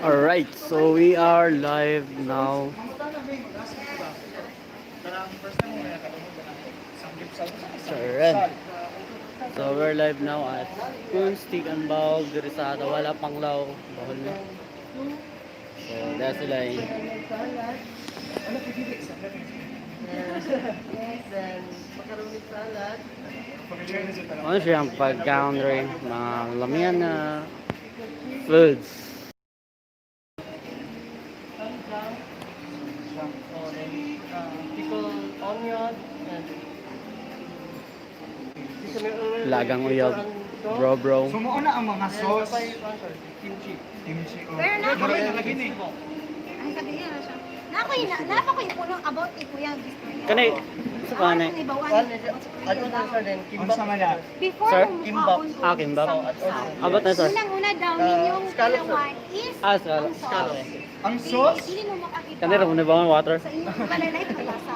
Alright, so we are live now. Sure. So we're live now at Kunstik and Bawg diri sa Wala Panglaw, Bohol na. So dahil sila ano siyang pag-country, mga lamian na foods. Lagang uyab. Bro. Sumuuna ang mga sauce. Kimchi. Pero na ako Marami lagi ni. Ang sabi niya na siya. Napa ko yung punong about ni Kuya Victoria. Kanay, sa kanay. Ang sama na. Before Sir? kimbap. Kimbap. Abot na sir. Unang-una daw ninyong dalawa is Scallop. ang sauce. Ang sauce? Hindi mo makakita. Kanay ra mo na ba ang water? Sa inyong kalalay na lasa.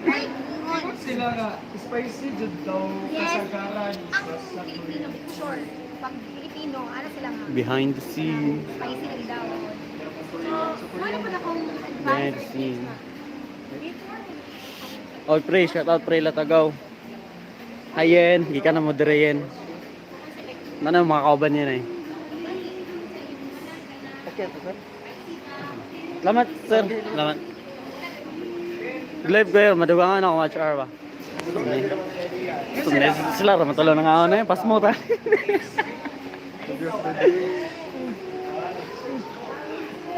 Right? Sila nga, spicy jud daw Yes. kasagaran. Ang Filipino, sure. Pag Filipino, ano sila nga? Behind the scene. Spicy lang daw. So, wala pa na akong Behind the advice or scene. tips na. All pre, shout out pre Latagaw. Hayen, gikan na mo direyen. Mana mga kauban yan eh. Okay, sir. Salamat sir. Salamat. Live kayo, madugangan ako watch hour ba? Sumnes sila raman tolo nga ano eh, pas mo ta.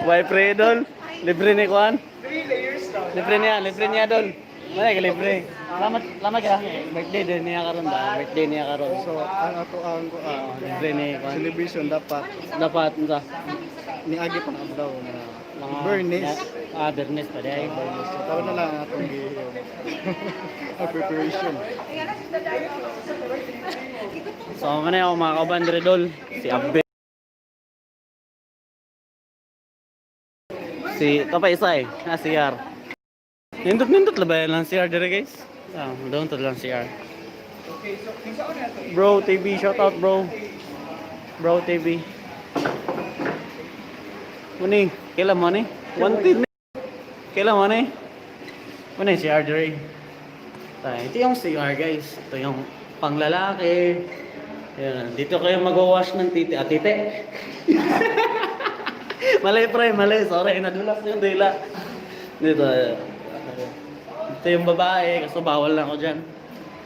Why pre dol? Libre ni kuan? 3 layers daw. Libre niya dol. Mana ka libre? Salamat ka. Birthday din niya karon ba? Birthday niya karon. So, ang ako ang Libre ni kuan. celebration dapat Dapat unsa? niagi pang adlaw na Mga Bernes. Bernes pa day. So, tawag na lang atong ang preparation. So, ano yung mga kauban diri dol? Si Abbe. Si Kapay isa eh. Si CR. Nindot labayan lang CR diri guys. Doon to lang CR. Okay, so kinsa una to? Bro TV, shout out bro. Bro TV. Muni, kailan mo ni? 110. Kailan mo ni? Muni CR diri. Ito yung CR guys. Ito yung panglalaki. Yan. Dito kayo mag-wash ng titi. Titi. Mali. Sorry, nadulas yung dila. Dito. Ito yung babae. Kaso bawal na ako dyan.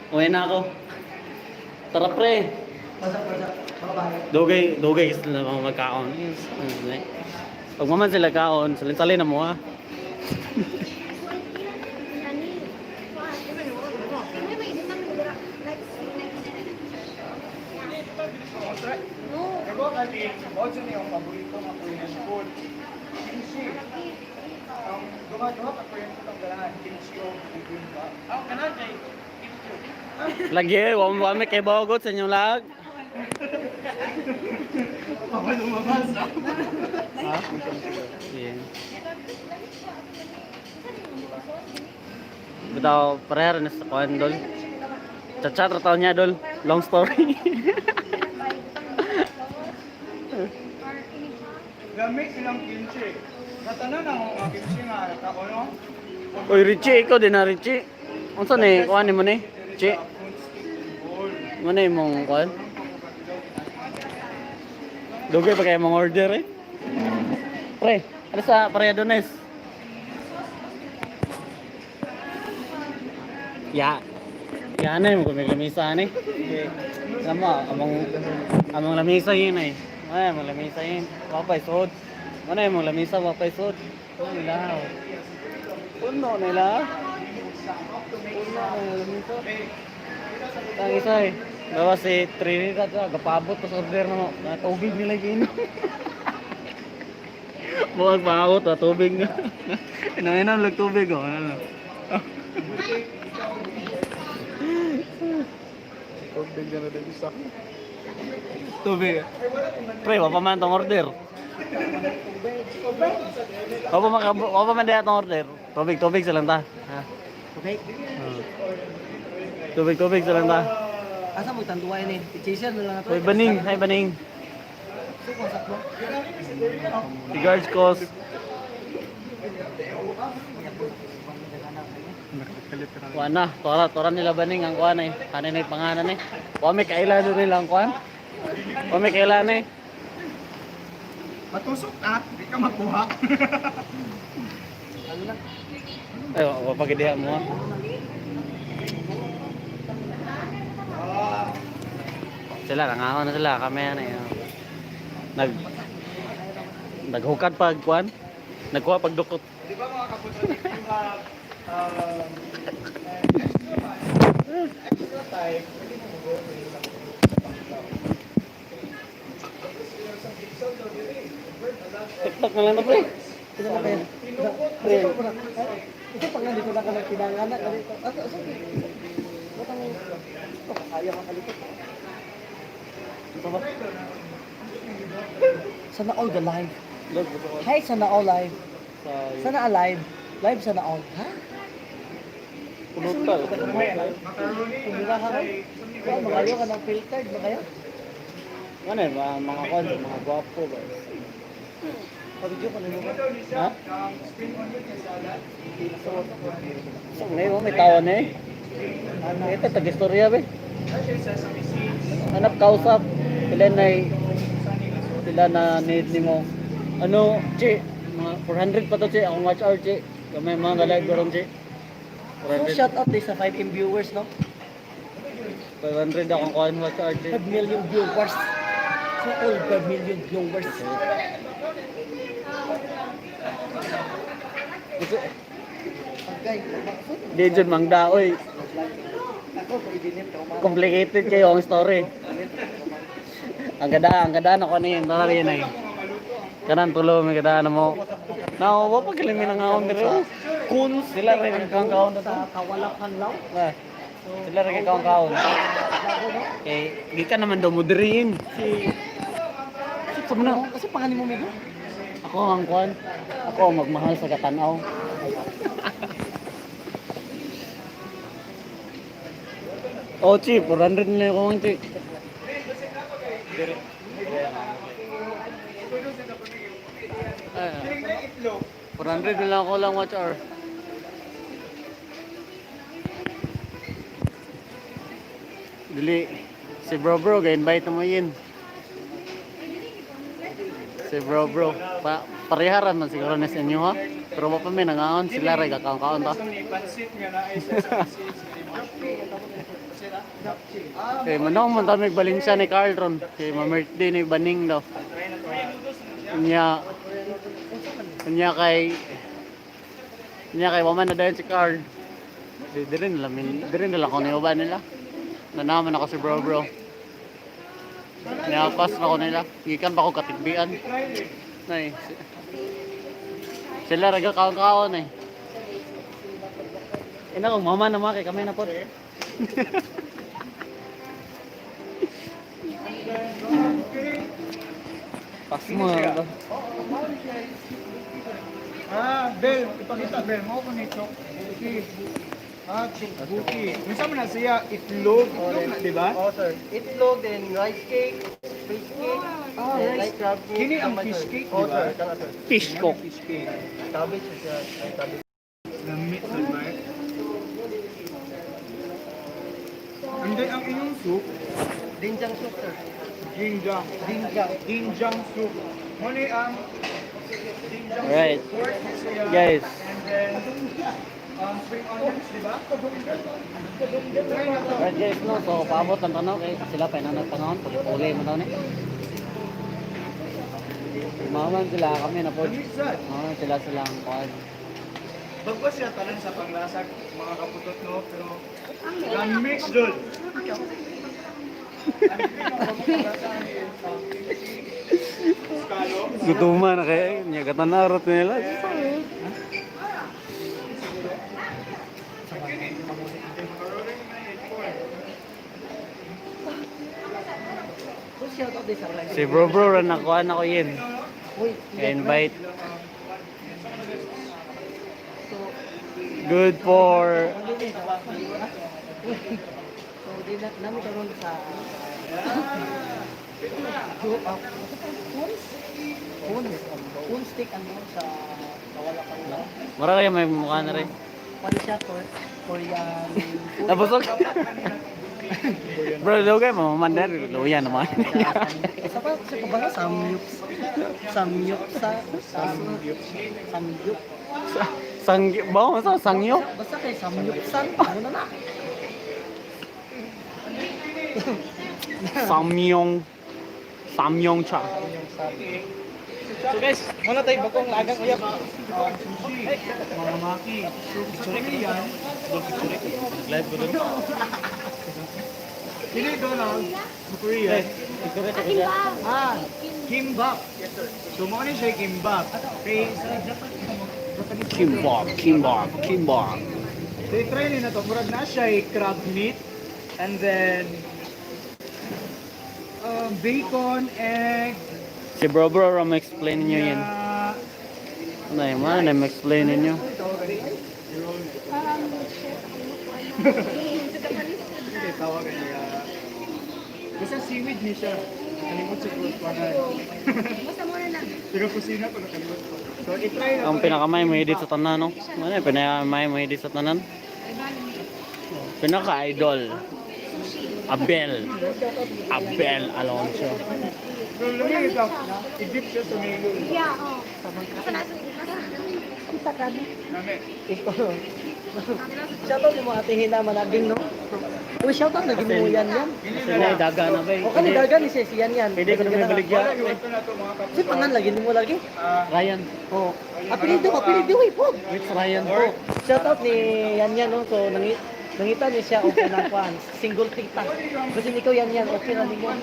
Uwi na ako. Tara pre. Dugay sila mga magkaon. Pag maman sila kaon, salin-salin na mo ha. Ego kali, mao jud ni ang paborito nga Korean food. Kimchi. Ang duha ka Korean food ang ganahan, kimchi o bibimbap. Ang kanan kay kimchi. Lagi, wame kay Bogot sa inyong lag. Ako lumabas. Ha? Yan. Bitaw, pareha rin sa kuhan, dol. Chat-chat ra taon niya, dol. Long story. Gamit silang kimchi. Natanan ang mga kimchi nga tao no. Uy, Richie, ikaw din na, Richie. Unsa ni, kuhan mo ni? Richie, mo na mong kuhan? Dugay pa kayo mga order eh. Pre, ano sa Pareadones? Ya. Yan na yung kung lamisa ni. Alam mo, among lamisa yun eh. Ay, among lamisa yun. Wapay sod. Ano yung among lamisa, wapay sod. Puno nila. Puno nila. Lamisa. Ang isa eh. Gawa si Trinidad, kapabot sa order na mo. Tubig nila ginom. Buwag pakakot, tubig na. Inang tubig oh. Ano? Tubig na din isa. Tubig. Pre, wapa man tong order. Wapa man diya tong order. Tubig sa lang ta. Ha? Tubig? Tubig sa lang ta. Asa mo tanduay ni? Chaser na lang ato. Hoy baning, hay baning. Regards cause kuan na, tora nila baning ang kuan eh. Kanin ay panganan eh. Wa may kailan nila ang kuan. Wa may kailan eh. Matusok na, hindi ka makuha. Ay, wa pagidiha mo. Sila nangaon na sila kami ano eh. Naghukad pag kuan. Nagkuha pag dukot. Di ba mga kapuso, if you have extra time, pwede mo mag-go. TikTok na lang na pre. Ito pa nga dito na ka nagpinanganak dito. Butang ito kaya makalikot. Ito ba? Sana all the live. Log ito ko. Hi, sana all live. Sa Sana alive. Live sana all. Ha? punutal. Macaroni, Kumura ka ba? Kaya magayo ka ng filtered ba kayo? Ano eh, mga kon, mga gwapo ba? Pabidyo ko na mo. Ha? spring onion and salad. So, ngayon may tawa na eh. Ito, tag-istorya ba? Actually, sesame seeds. Hanap kausap. Sila na need ni mo. Ano, Chi? Mga 400 pa to, Chi. Akong watch hour, Chi. Kamay mga galag doon, Chi. So, shout out din sa 5M viewers, no? 500 akong kuhan watch hour, Chi. 5 million viewers. So, all 5 million viewers. Pagkay, Di dyan mangdaoy. ako, pag-idinip ka umama. Complicated kayo ang story. Ang ganda na ko na yun. Tara rin ay. Kanan tulo, may ganda na mo. Nawa pa kilim ng ngaon pero kun sila rin ang kaon na to. Sa kawalakan lang. Ah, sila rin ang kaon. Eh, di ka naman daw mo diriin. Sama na. Kasi panganin mo, Migo? Ako ang kuan. Ako ang magmahal sa katanaw. Oh, Chi, 400 na ako ang Chi. 400 na lang ako lang watch hour. Dili, si bro ga-invite mo yun. Si bro, pariharan man siguro na sa inyo ha. Pero pa may nangaon sila rin kakaon to. Pansit nga na ay sesame seeds. Kay manong man tamig Valencia ni Carlton. Kay ma-birthday ni Baning daw. Kanya kay waman na dahil si Carl. Di rin nila ko niyo ba nila. Nanaman ako si bro. Niyapas na ko nila. Gikan pa ko katigbian. Nay. Sila raga kaon-kaon eh. Ina kong mama na kay kami na po. Pas mo. Bel, ipakita Bel, mo ko nito. Buki. Buki. Minsan mo na siya itlog na, di ba? Oh, sir. Itlog, then rice cake, fish cake, rice crab cake. Kini ang fish cake, di ba? Fish cook. Fish cake. Cabbage siya. Cabbage. Lamit na ba? Hindi ang inyong soup, Dinjang soup, sir. ginjang. Ginjang soup. Muna ang ginjang Alright. pork siya. Guys. And then, spring onions, di ba? Try na to. Right guys no, so paabot ang tanaw kay sila pa na nagtanawon, puli-puli mo daw ni. Maman sila kami na po. Lizard. Sila ang kuan. Bagwas siya talan sa panglasag, mga kaputot no, pero ang mix doon. Gutuman na kay nya katanarot nila. So, shout out din sa rice. Si bro ran nakuan ako yun. Uy, Invite. So, Good for so di na namin karon sa Phone stick ano sa wala kang lang. Mara kayo may mukha na rin. Pwede siya Korean. Nabusog. Bro, lugay mo, mandar, luya naman. Sa pa sa kabaga samyup. Samyup samyup. Sangyo, ba sa sangyo? Basta kay samyupsan. Ano na na? Samyong cha. So guys, muna tayo bakong lagang uyap. Mga maki. Korean. Live ko doon. Dili Donald. Korean. Kimbap. Yes sir. So mo ni siya kimbap. Okay, sa Kimbap. So i-try ni na to. Murag na siya crab meat and then bacon, egg, Si bro, explain niyo yan. Ano yung man, explain niyo. Hindi, tawagan niya. Basta seaweed niya siya. Kalimut sa kuwanan. Tiga kusina ko, nakalimut ko. So, i-try na Ang pinakamay mo edit sa tanan, no? Ano yung pinakamay mo edit sa tanan? Pinaka-idol. Abel Alonso. So, lang ito. I-dip siya sa milo. Nami. Shoutout yung mga tingin na managing, no? Uy, shoutout na ginuyan yan. Kasi na daga na ba O kani dagan ni Cesian yan. Pwede ko naman baligya. Ito na ito mga kapatid. Si pangan lagi mo lagi. Ryan. Oh. Apelido uy po. Which Ryan po? Oh, shoutout ni yan no. So nangita niya siya okay na kuan. Single tita. Kasi ikaw yan okay na nimo.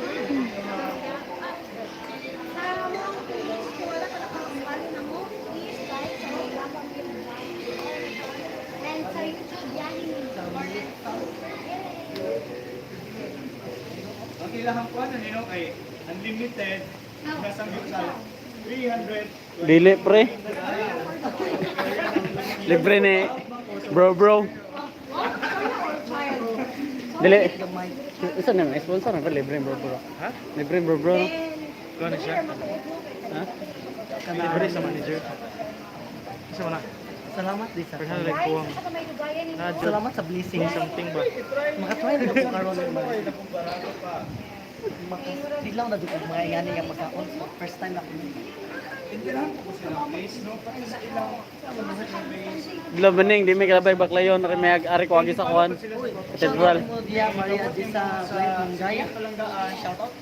Ang ilahang kuwan na nino ay unlimited na samgyupsal. 300. Dili pre. Libre ni bro. Dili. Isa na sponsor na libre bro. Ha? Libre bro. Ikaw na siya. Ha? Libre sa manager. Isa mo na. Salamat di sa. Personal like kuwang. Salamat sa blessing. Something ba? Makatry na ko karon Biglang na dito mga yan nga pagkaon. First time ako. Hindi lang po sila place, no? Kasi sa ilang Bila bening di may kalabay baklayon may ari ko agi sa kuan. Cathedral. Shoutout mo dia Maria di sa Gaya. palanggaan. Shoutout.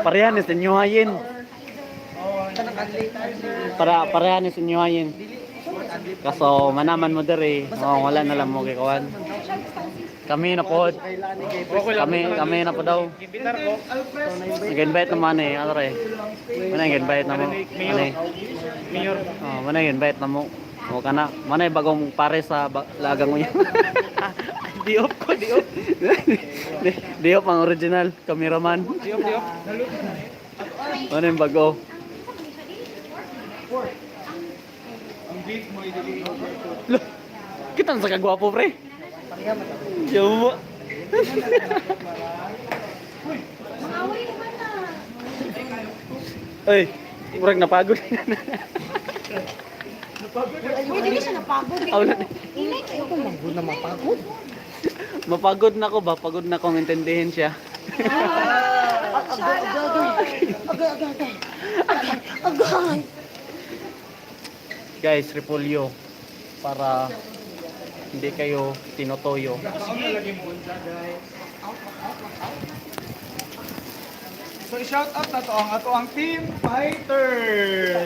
Parehan ni sinyo hayin. Kanang adlay. Parehan ni sinyo hayin. Kaso manaman mo diri. Oh, wala na lang mo kay kuan. Kami na pod. Kami na po daw. Imbitar ko. Nag-invite naman eh. Ano rin? Mana nag-invite na mo? Ano eh? Mayor. Oh, mana nag-invite na mo? O ka na. Mana bagong pare sa lagang mo yan? Diop ko, diop. Diop ang original. Cameraman. Diop. Ano yung bago? Ang beef mo i-deliver ko. Loh, kita sa kagwapo pre. Pareha man. Diyan mo. Ay, murag napagod. Uy, hindi siya napagod. Aulan. Inay kayo kung Magod na mapagod. Mapagod na ko ba? Pagod na kong intindihin siya. Agay. Guys, repolyo para hindi kayo tinotoyo. Sige, laging bunsa, guys. So, i-shout out na to ang ato ang Team Fighter.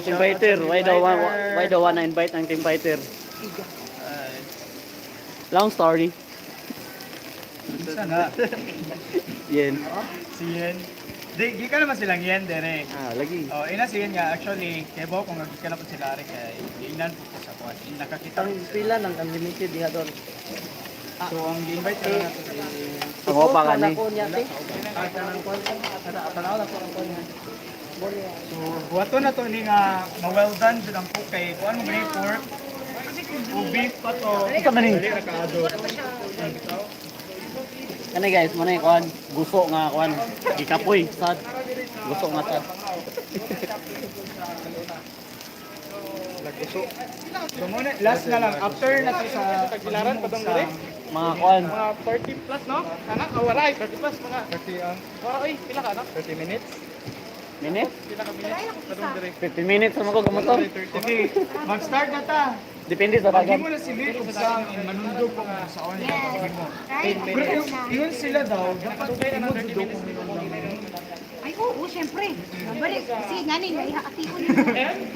Team fighter, why daw wanna invite ang team fighter? Long story. Sana. Yan. Si Yen. Di ka naman silang Yen, dere. Ah, lagi. Oh, ina si Yen nga, actually, kebo kung nagkita na po sila rin kay inan po ko sa kuwan. Nakakita Ang ko sila. pila ng unlimited diha doon. So, ang gi-invite na natin si... Ang opa ka ni. Ako niya te. Kanang kon. Tanaw na ko ang kon niya. So, buhato na to ni nga ma-well done dyan ang po kay kuwan mo ganyan pork. O beef pa to. Ito man Dali nakaado. Kani guys, mo na yung kuhan. Guso nga kuhan. Ikapoy, sad. Guso nga sad. So muna, last na lang. After na to sa Tagbilaran, padong sa dali. Mga kuan. Mga 30 plus, no? Anak, waray, 30 plus, mga. 30 ang Waray, pila ka, no? 30 minutes. Minute? Pila ka minutes? Padong dali. 50 minutes naman ko gamoton. Okay, mag-start na ta. Depende sa Pagi dagan. mo na si Vic kung saan manundog kung sa on na pagi mo. Right? Pero yun sila daw, dapat mo dudog kung Ay, oo, syempre. Balik, kasi ganing, naihakati ko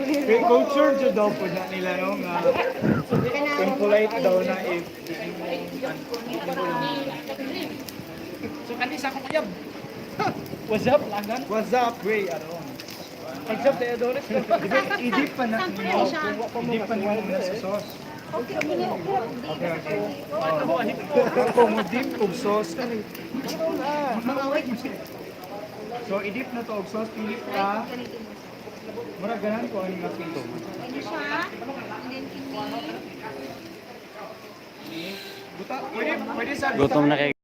Kay culture dyan daw po na nila no, nga kung polite daw na if So, kanti sa akong kuyab. What's up, langan? what's up, Ray, ano? Pag-job tayo doon. Idip pa na nyo, idip pa nyo muna sa sauce. Okay, okay, okay. Okay, okay. Kung dip kung sauce, so idip na to og sauce, pilip ka, mura ganan ko ang mga piso. Ano siya? And then, Buta, pwede sa Gutom na kayo.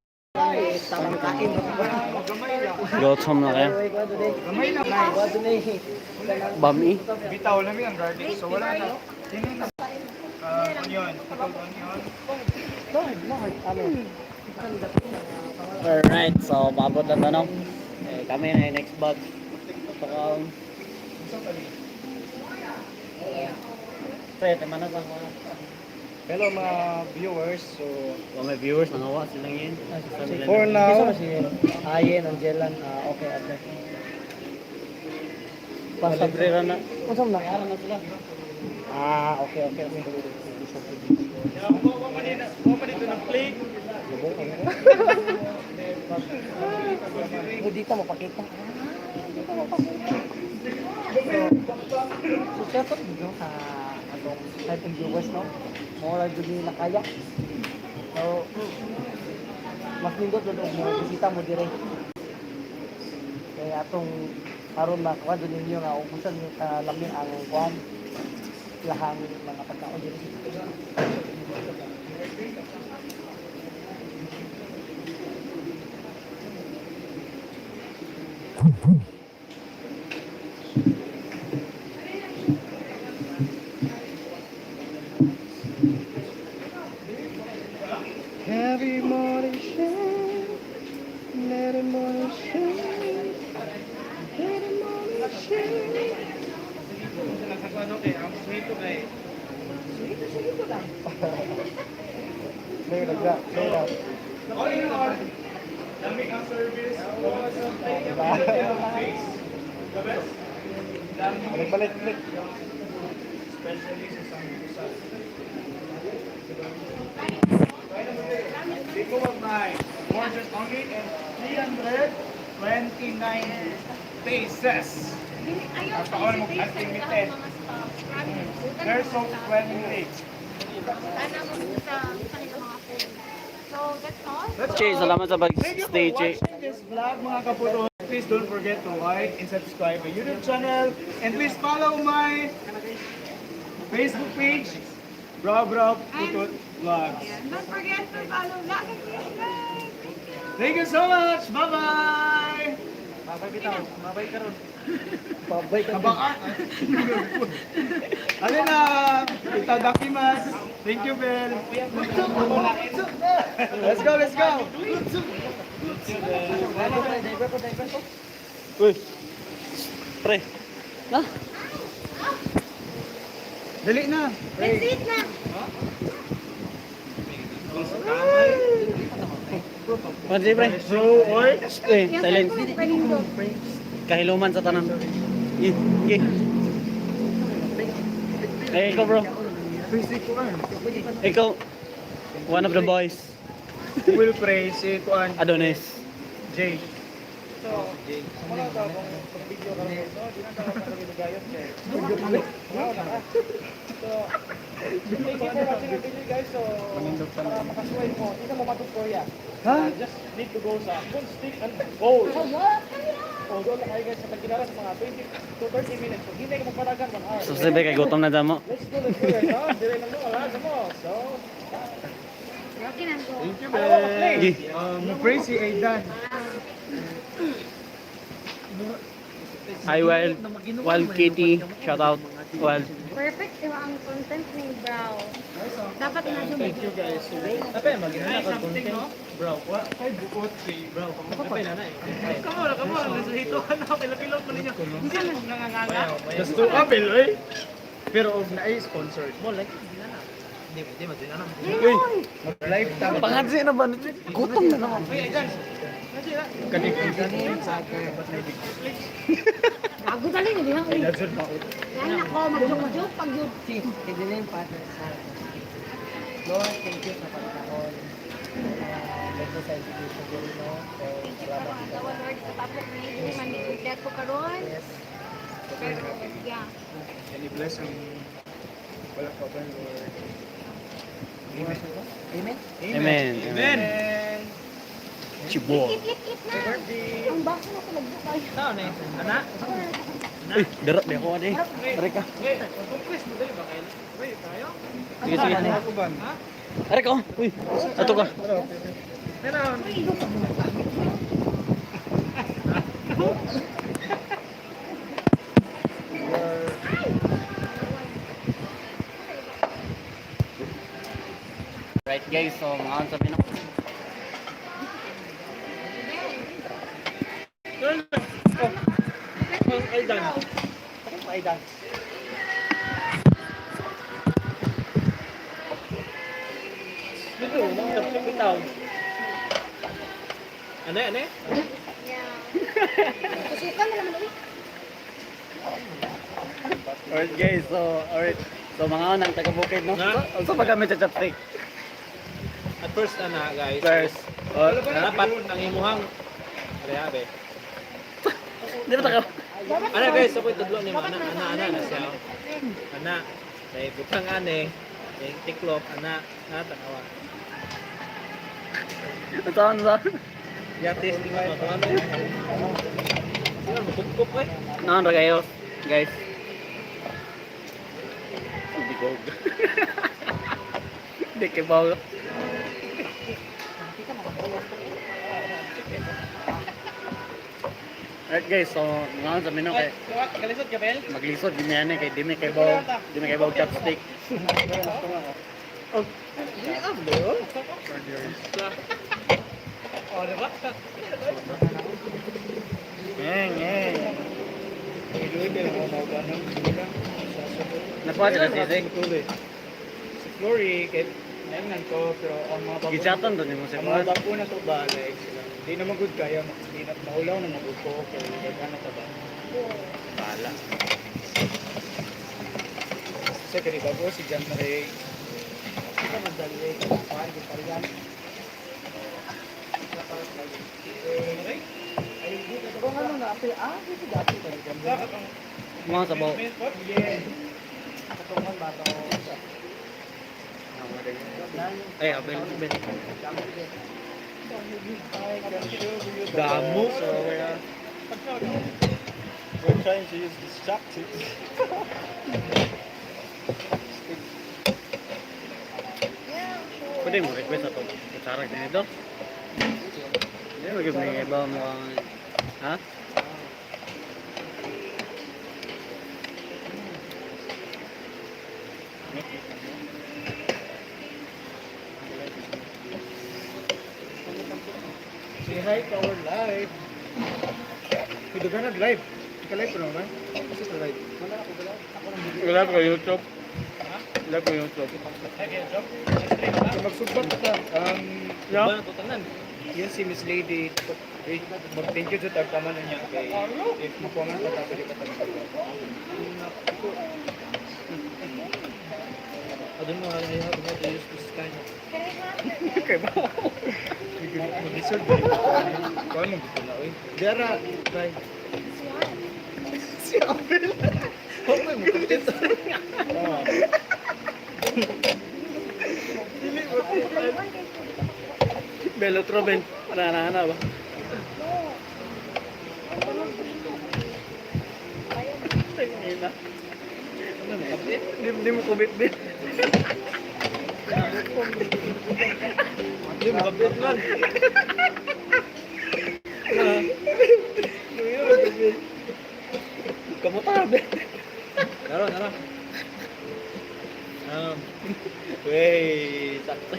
Tamang kain. gamay lang. Gutom na kayo. Gamay lang, nice. Bami. Bitaw lang ang garlic, so wala na. Sino na? Onion, pickled onion. Alright, so paabot na tanong. Eh, kami na yung next batch. So, Pre, mana sa mga Hello mga viewers, so may viewers, nangawa silang yun. for now, Si Ayen, Angelan, okay, okay. Libre ra na. Unsa man Kaya na sila. okay, okay, okay. Mo pa dito ng plate. Hindi ka mapakita. So, syempre, no, atong typing viewers, no? More jud ni nakaya. So, mas nindot jud og mo bisita mo dire. Kaya atong karon na kuha jud ninyo nga ubusan ni kalamin ang kuan lahang mga pagkaon dire. Every morning shine, every morning shine, every morning shine. Ano kay, ang sweet to kay. May nagda, may nagda. All in all, lamig ang service. The best. Balik-balik. Especially sa sambusa. Biko Magmay. Ordered only in 329 pesos. Kapaon mo unlimited. There's so 20 rates. So, that's all? Che, salamat sa Thank you pag-stay, for Che. watching this vlog, mga kaputo. Please don't forget to like and subscribe my YouTube channel. And please follow my Facebook page, Bra Putut Vlogs. Don't forget to follow Vlog and Subscribe. Thank you so much! Bye-bye! Babay ka. Kabaka! Ano na? Itadakimasu! Thank you, Bel! Let's go, let's go! Uy. Pre. Na. Dali na! That's it na. Pansi, pre. So, or? Eh, silent. Panindog. Kahiluman sa tanan. Gi, gi. Eh, ikaw, bro. Ikaw, one of the boys. Who will pray si Tuan Adonis. Jay? Mga daw kung video ka rin, no? Di na ka magagayot kay. So, thank you for watching our video, guys. So, para makasuway mo, hindi ka mapatutuya. Ha? Just need to go sa full stick and goal. O, doon na kayo guys sa Tagbilaran sa mga 20 to 30 minutes. So, hindi ka magparagan ng hour. So, sabi kay gutom na damo. Let's go, guys, no? Dire lang mo, wala sa mo. So, Okay na go. Thank you, Gi. Mo-pray si Aidan. Hi, Wild. Wild Kitty. Shout out. Wild. Perfect diba ang content ni Brow. Dapat na Thank you guys. Apa yang bagian na content? Bro, what? Ay, bukot si bro. Apa na na eh? Kamu nasa hito na pila-pilot mo ninyo. Hindi na nanganganga. Just to apel eh. Pero of na ay sponsored mo like hindi na. Hindi madina na. Uy! Live tama. Pangadsi na ba? Gutom na naman. Ay, dyan. Kanig-kanig sa akin. Bago dali ni diha. Uy. Lazod pa. Yan ako, mag-joke pag yun. Hindi na yung partner sa Lord, thank you sa pagkakaon. Thank you sa education ko rin, no? So, salamat sa Dawa Lord, sa tapos na hindi man ni ko karon. Yes. Pero, yeah. And i-bless ang wala pa ba, Lord? Amen? Amen. Amen. Chibo. Ikit na. Ang baso na sa nagbukay. Tao na anak. Uy, darap di ako ade. Are ka. Chris mo dali ba kayo? Wait, tayo? Sige, sige. Ako ba? Are ka. Uy, ato ka. Meron. Right guys, so mga sa pinok. Ay, dan. Ay, Dan. Dito, mga bitaw. Ano, ano? Yeah. Kusukan na naman ulit. Alright guys, so mga nang taga-bukid no. So pag kami sa chapstick. At first, guys. First, Dapat ang imuhang rehabe. di ba taka? Ana guys, ako'y tudlo ni mana, ana na siya. Ana, may butang ane, may tiklop, ana, tanawa. Ang taon sa? Yatis di mo ano. Sino bukop eh? Naon ra kayo, guys. Bigog. Di kay bawo. Alright guys, so mga sa minok kay Kalisod ka, Bel? maglisod di mi kay di mi kay bawo chopstick. Oh, diba? Ngeng. Iluwi ka lang ako mag-anong sila. Nakuha sila sisig. Si Flory, kahit naingan ko, pero ang mga bago... Gichatan doon mo sa Ang mga bago na to ba, like sila. Hindi naman good kaya, hindi na maulaw na mag ko, pero ano ka ba? Bala. Kasi kani bago si John Marie. Ito madali. Kuhaan, di pa rin. Kung ano na, apil, dito dati pa rin. mga sabaw. Katungan ba ito? Ay, abel. Damo. So, We're trying to use this chopsticks. pwede mo request ato. Kutsara din ito. Hindi mo may iba mo ang... Ha? Say hi to our live. Pwede ka nag-live. Ika-live ko naman. Kasi sa live. Wala ko YouTube. Wala ko YouTube. So, magsubat ka. Yeah. Ba na to tanan? Yun si Miss Lady. Mag-thank you to tagtaman na niya. Kay, if makuha nga ka, pwede ka tayo. I don't know how to use this kind of... Okay ba? Mag-reserve ba yun? Kaya mo gusto na, oy. Dara, try. Si Abel. Huwag mo kapit. Oo. Dili mo Belo Troben. Para ba? Tingin na. Di mo kubit din. Hindi mo kapit man. Kamu tabe. Naro. Wey, sakto.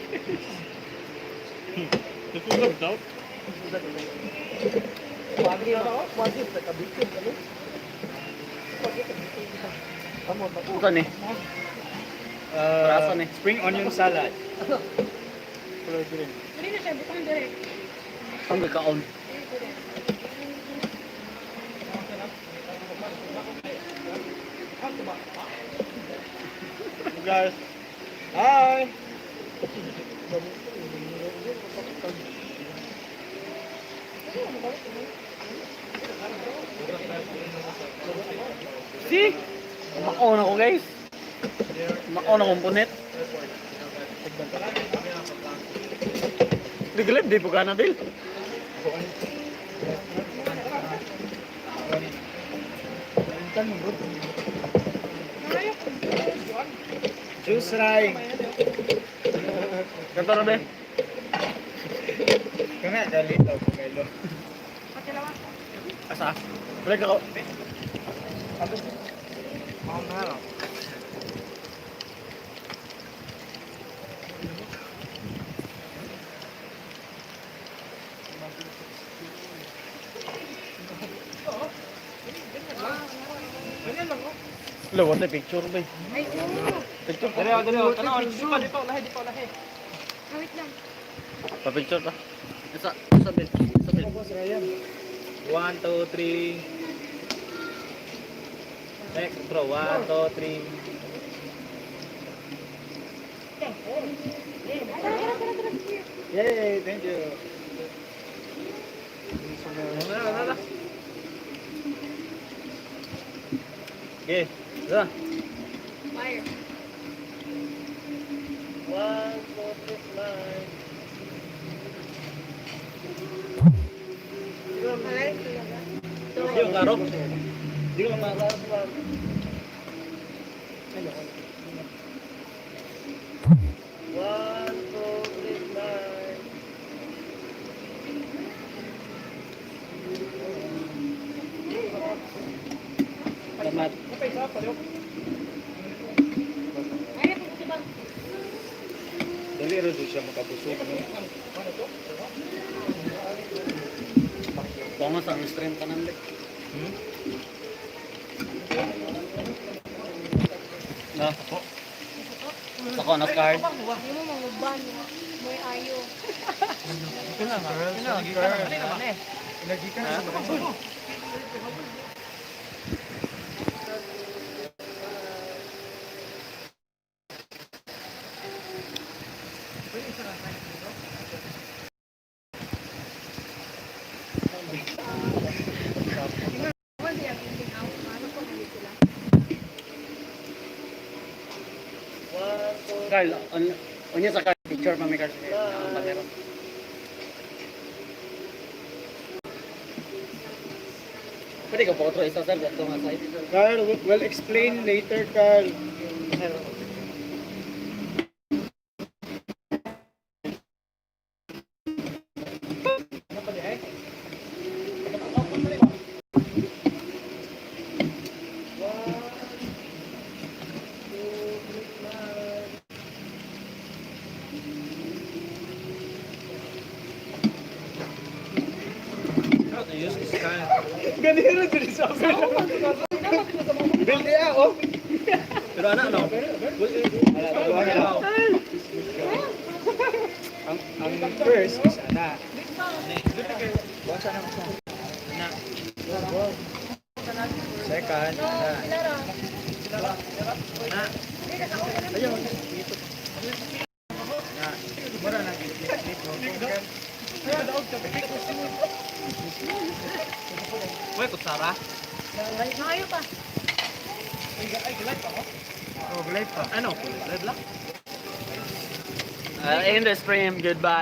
Natulog daw? Wagi na ako. Wagi. Nagkabikid. Ano? Kamu, tapos. Ito ni. Praso ni. Spring onion salad. Hindi na siya, butang direct. Ang gagkaon. Guys. Hi. See? Makaon ako guys. Makaon akong punit. Di galib, di po ka na dil. Juice Rai. Kanto na be? Kana dali daw kumelo. Asa? Balik ako. Lo, wala picture ba? Ay, oo. Picture Dali, pa. dali. Tanaw, di pa lahi. Wait lang. Pa-picture ta. Sa bed. Sa bed. 1, 2, 3. Next, bro. 1, 2, 3. Yay, thank you. Okay, dah. Fire. 1, 2, 3, 9. Alay, talaga. Hindi ko klaro. Hindi ko maklaro. One, two, three, nine. Salamat. Ay, po si Bang. Dali rin doon siya makabusog. No? Bongos ang stream ka nang Na. Ako na card. Hindi mo manguban. May ayo. Inagikan sa mga. Kasi ang ending out. Ano po ulit sila? Carl, on sa card picture pa may card. Bandero. Pwede ka po otro isa sir, dito nga side. Carl, we'll explain later, Carl. Ganito din sa akin. Build niya ako. Pero ano no? Ang first, isa na. Second, na. Uy, kutsara. Ayaw pa. Oh, glide pa. Ano? Red lang? In the stream, goodbye.